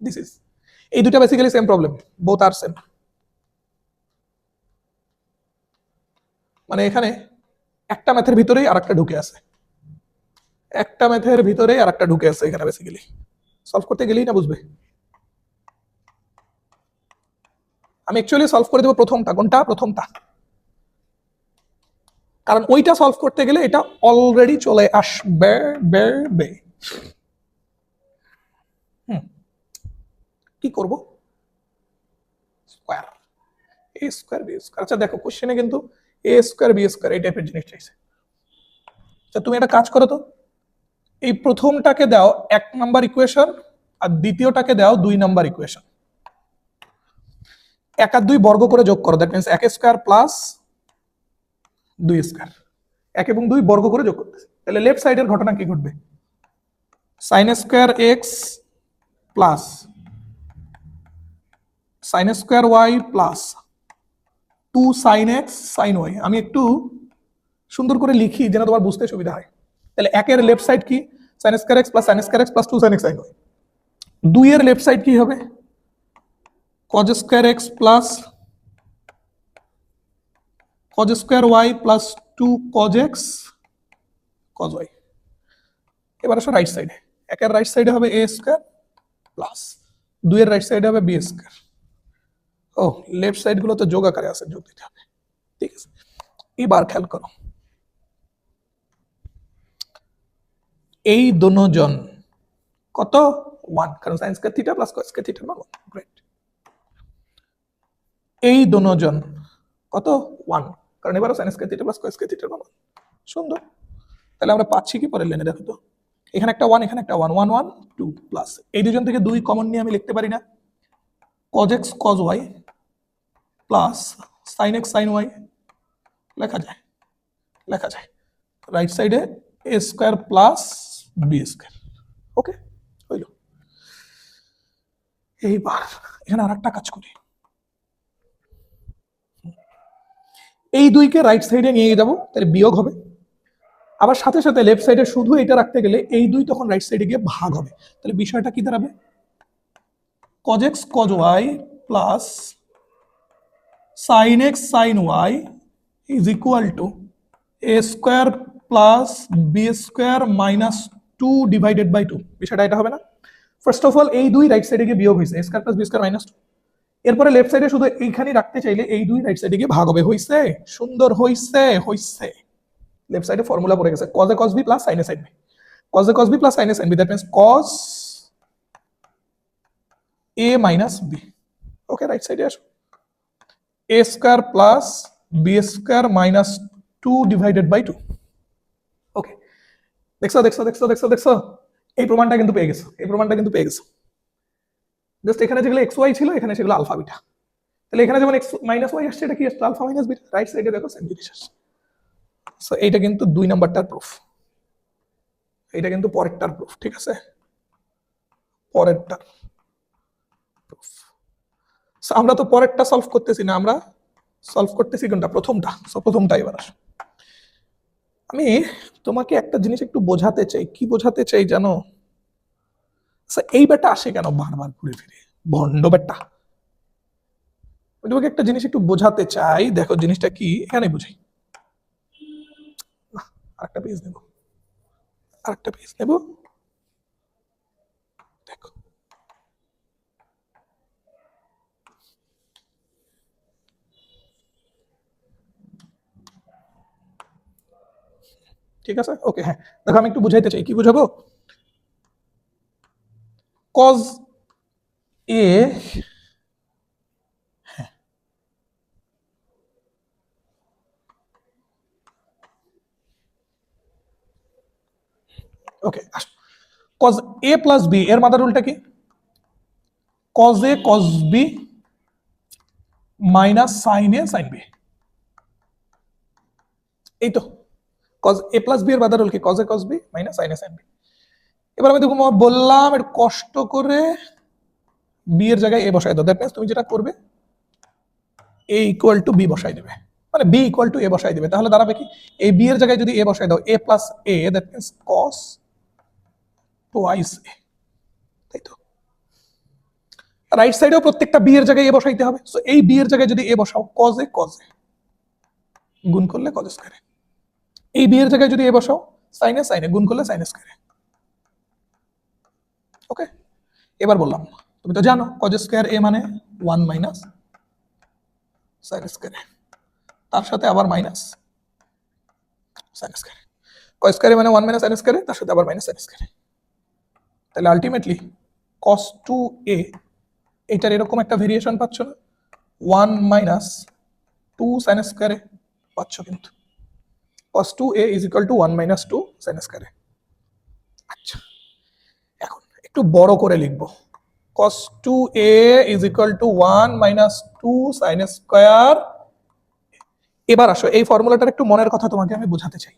This is, এই দুটো basically same problem, both আর same. মানে এখানে একটা ম্যাথের ভিতরেই আরেকটা ঢুকে আছে, একটা ম্যাথের ভিতরেই আরেকটা ঢুকে আছে এখানে, বেসিক্যালি সলভ করতে গেলেই না বুঝবে। আমি অ্যাকচুয়ালি সলভ করে দেবো প্রথমটা, কোনটা? প্রথমটা, কারণ ওইটা সলভ করতে গেলে এটা অলরেডি চলে আসবে। কি করব? স্কয়ার, এ স্কয়ার বি স্কয়ার। আচ্ছা দেখো কোশ্চেনে কিন্তু এ স্কয়ার বি স্কয়ার এই টাইপের জিনিস চাইছে। আচ্ছা তুমি একটা কাজ করো তো, এই প্রথমটাকে দাও 1 নাম্বার ইকুয়েশন, আর দ্বিতীয়টাকে দাও 2 নাম্বার ইকুয়েশন। 1 আর 2 বর্গ করে যোগ করো, that means 1 square plus 2 square. 1 এবং 2 বর্গ করে যোগ করতেছে, তাহলে লেফট সাইডের ঘটনা কি ঘটবে? sin square x plus sin square y plus 2 sin x sin y। আমি একটু সুন্দর করে লিখি যেন তোমার বুঝতে সুবিধা হয়। তাহলে 1 এর লেফট সাইড কি? sin square x plus sin square x plus 2 sin x sin y। 2 এর লেফট সাইড কি হবে? cos square x plus cos square y plus 2 cos x cos y। এবার আসো রাইট সাইডে, 1 এর রাইট সাইডে হবে a স্কয়ার প্লাস 2 এর রাইট সাইডে হবে b স্কয়ার। ও লেফট সাইড গুলো তো যোগ আকারে আছে, যোগ দিতে হবে, ঠিক আছে। এবার খেয়াল করো, এই দুজন কত? 1, কারণ sin square theta plus cos square theta মান 1। গ্রেট। এই দুজন কত? 1, কারণ এবারে sin square theta plus cos square theta মান 1। সুন্দর। তাহলে আমরা পাচ্ছি কি পরের লাইনে দেখো তো, এখানে একটা 1, এখানে একটা 1, 1 1 2 প্লাস এই দুজন থেকে 2 কমন নিয়ে আমি লিখতে পারি না, cos x cos y প্লাস sin x sin y লেখা যায়, লেখা যায়। রাইট সাইডে a square plus b square. Okay, হইল। এইবার এখানে আরেকটা কাজ করি, এই 2 কে রাইট সাইডে নিয়ে যাব, তাহলে বিয়োগ হবে। আবার সাথে সাথে লেফট সাইডে শুধু এটা রাখতে গেলে এই 2 তখন রাইট সাইডে গিয়ে ভাগ হবে। তাহলে বিষয়টা কি দাঁড়াবে? cos x cos y প্লাস sin x sin y is equal to a square plus b square minus 2 divided by 2। বিষয়টা এটা হবে না? ফার্স্ট অফ অল এই 2 রাইট সাইডে গিয়ে বিয়োগ হইছে, a square plus b square minus 2। এরপরে লেফট সাইডে শুধু এইখানে রাখতে চাইলে এই 2 রাইট সাইডে গিয়ে ভাগ হবে। হইছে? সুন্দর হইছে, হইছে। লেফট সাইডে ফর্মুলা পড়ে গেছে, cos a cos b plus sin a sin b। cos a cos b plus sin a sin b, that means cos a minus b। Okay, right সাইডে আসো, a square plus b square minus 2 divided by 2। Okay, দেখছো দেখছো দেখছো দেখছো দেখছো, এই প্রমাণটা কিন্তু পেয়ে গেছো, এই প্রমাণটা কিন্তু পেয়ে গেছো। জাস্ট এখানে যেগুলো এক্স ওয়াই ছিল এখানে সেগুলো আলফা বিটা। তাহলে এখানে যেমন এক্স মাইনাস ওয়াই আসছে, এটা কি আসছে? Alpha minus beta. রাইট সাইডে দেখো সেম জিনিস আসছে। সো এইটা কিন্তু 2 নাম্বারটার প্রুফ, এটা কিন্তু পরেরটার প্রুফ, ঠিক আছে? পরেরটা প্রুফ। সো আমরা তো পরেরটা সলভ করতেছি না, আমরা সলভ করতেছি কোনটা? প্রথমটা। সো প্রথমটা এবার আসো, আমি তোমাকে একটা জিনিস একটু বোঝাতে চাই। কি বোঝাতে চাই জানো? এই বেটা আসে কেন বারবার ঘুরে ফিরে? ভণ্ড বেটা। আমি তোমাকে একটা জিনিস একটু বোঝাতে চাই, দেখো জিনিসটা কি, এখানে বুঝাই। আরেকটা পেজ নেব, আরেকটা পেজ নেব, দেখো। ঠিক আছে, ওকে। হ্যাঁ দেখো, আমি একটু বুঝাইতে চাই। কি বুঝাবো? cos a, okay, cos a plus b এর মাদার রুলটা কি? cos a cos b minus sin a sin b। এই তো cos a প্লাস b এর মাদার রুল কি? cos a cos b minus sin a sin b। এবার আমি দেখো বললাম একটু কষ্ট করে b এর জায়গায় a বসাই দাও। দ্যাট মিন্স তুমি যেটা করবে a ইকুয়াল টু b বসাই দেবে, মানে b ইকুয়াল টু a বসাই দেবে। তাহলে দাঁড়াবে কি? এই b এর জায়গায় যদি a বসাই দাও, a plus a, that means cos twice a, তাই তো? রাইট সাইডেও প্রত্যেকটা বি এর জায়গায় এ বসাইতে হবে। সো এই বি এর জায়গায় যদি এ বসাও কজ এ গুণ করলে কজ স্কয়ারে, এই বি এর জায়গায় যদি এ বসাও সাইনে গুণ করলে সাইন স্কয়ারে। ওকে, এবার বললাম তুমি তো জানো কজ স্কয়ার এ মানে 1 মাইনাস সাইন স্কয়ারে, তার সাথে আবার মাইনাস সাইন স্কয়ারে। কজ স্কয়ারে মানে 1 মাইনাস সাইন স্কয়ারে, তার সাথে আবার মাইনাস সাইন স্কয়ারে। তাহলে আলটিমেটলি cos 2a এটার এরকম একটা ভেরিয়েশন পাচ্ছ না, 1 মাইনাস 2 সাইন স্কয়ারে পাচ্ছ কিন্তু। cos 2a is equal to 1 minus 2 sin স্কয়ারে। আচ্ছা, এখন একটু বড় করে লিখব, cos 2a is equal to 1 minus 2 sin square. এবার আসো এই ফর্মুলাটার একটু মনের কথা তোমাকে আমি বোঝাতে চাই।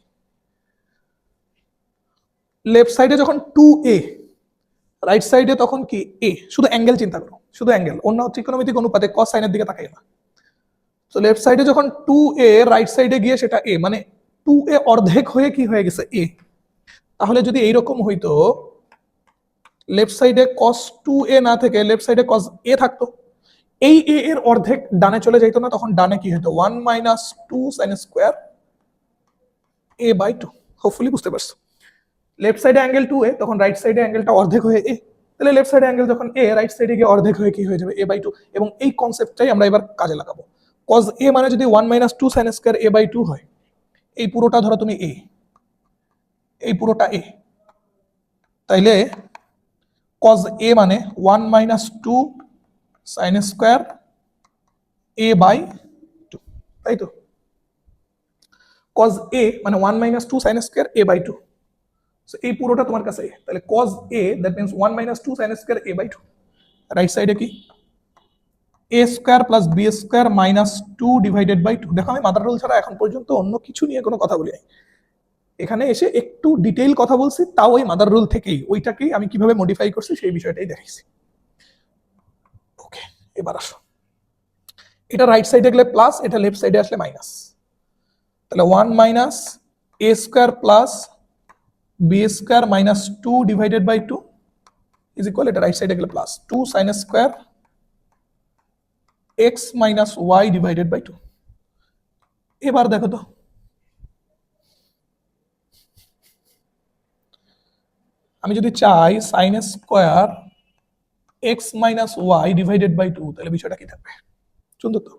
লেফট সাইডে যখন 2a, রাইট সাইডে তখন কি a, শুধু অ্যাঙ্গেল চিন্তা করো, শুধু অ্যাঙ্গেল, অন্য ত্রিকোণমিতিক অনুপাতে cos সাইনের দিকে তাকাই না। তো লেফট সাইডে যখন 2a, রাইট সাইডে গিয়ে সেটা a, মানে 2a অর্ধেক হয়ে কি হয়ে গেছে a। তাহলে যদি এইরকম হইতো, লেফট সাইডে cos 2a না থেকে লেফট সাইডে cos a থাকতো, এই a এর অর্ধেক ডানে চলে যাইতো না, তখন ডানে কি হতো 1 minus 2 sin square a by 2। Hopefully বুঝতে পারছো। লেফট সাইডে অ্যাঙ্গেল 2a, তখন রাইট সাইডে অ্যাঙ্গেলটা অর্ধেক হয়ে a, তাহলে লেফট সাইডে অ্যাঙ্গেল যখন a, রাইট সাইডে গিয়ে অর্ধেক হয়ে কি হয়ে যাবে a বাই 2। এবং এই কনসেপ্টটাই আমরা এবার কাজে লাগাবো। cos a মানে যদি 1 minus 2 sin square a by 2 হয়, এই পুরোটা ধরো তুমি a, এই পুরোটা a, তাইলে cos a মানে 1 minus 2 sin square a by 2, তাই তো। cos a মানে 1 minus 2 sin square a by 2, so এই পুরোটা তোমার কাছে a, তাহলে cos a that means 1 minus 2 sin square a by 2। Right সাইডে কি a square plus b square minus 2 divided by 2। দেখো আমি মাদার রুল ছাড়া এখন পর্যন্ত অন্য কিছু নিয়ে কোনো কথা বলি নাই, এখানে এসে একটু ডিটেইল কথা বলছি, তাও ওই মাদার রুল থেকেই, ওইটাকেই আমি কিভাবে মডিফাই করছি সেই বিষয়টাই দেখাইছি। ওকে, এবার আসো, এটা রাইট সাইডে গেলে প্লাস, এটা লেফট সাইডে আসলে মাইনাস। তাহলে 1 minus a square plus b square minus 2 divided by 2 is equal, এটা রাইট সাইডে গেলে plus 2 sin square x minus y divided by 2। এবার দেখো তো, আমি যদি চাই sin square x minus y divided by 2, তাহলে বিষয়টা কি থাকবে? সুন্দর তো।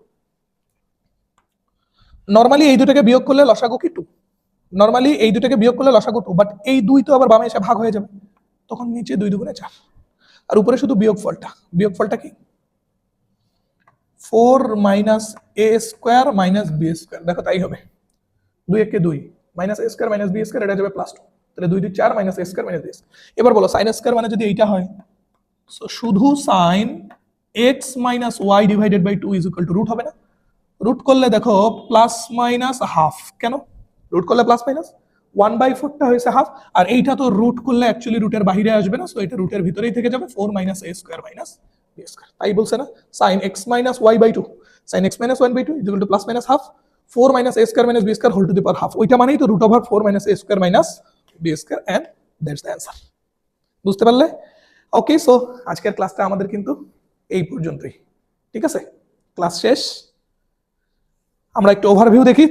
নরমালি এই দুটাকে বিয়োগ করলে লসাগু কি 2, নরমালি এই দুটাকে বিয়োগ করলে লসাগু 2, বাট এই 2 তো আবার বামে এসে ভাগ হয়ে যাবে, তখন নিচে 2 দুগুণে 4, আর উপরে শুধু বিয়োগফলটা। বিয়োগফলটা কি 4 minus a square minus b square. দেখো তাই হবে, 2 একে 2 minus a square minus b square, এটা যাবে প্লাস 2, তাহলে 2 2 4 minus a square minus b square. এবার বলো sin স্কয়ার মানে যদি এইটা হয়, সো শুধু sin x minus y divided by 2 is equal to root হবে না? রুট করলে দেখো প্লাস মাইনাস হাফ, কেন রুট করলে প্লাস মাইনাস 1/4টা হয়েছে হাফ, আর এইটা তো রুট করলে অ্যাকচুয়ালি রুটের বাইরে আসবে না, সো এটা রুটের ভিতরেই থেকে যাবে 4 minus a square minus b square. তাই বলছে না sin x minus y by 2, sin x minus 1 by 2 is equal to plus minus half 4 minus a square minus b square whole to the power half. ওইটা মানেই তো root over 4 minus a square minus b square, and that's the answer. বুঝতে পারলে? ওকে, so আজকের ক্লাসটা আমাদের কিন্তু এই পর্যন্তই, ঠিক আছে? ক্লাস শেষ। আমরা একটু ওভারভিউ দেখি।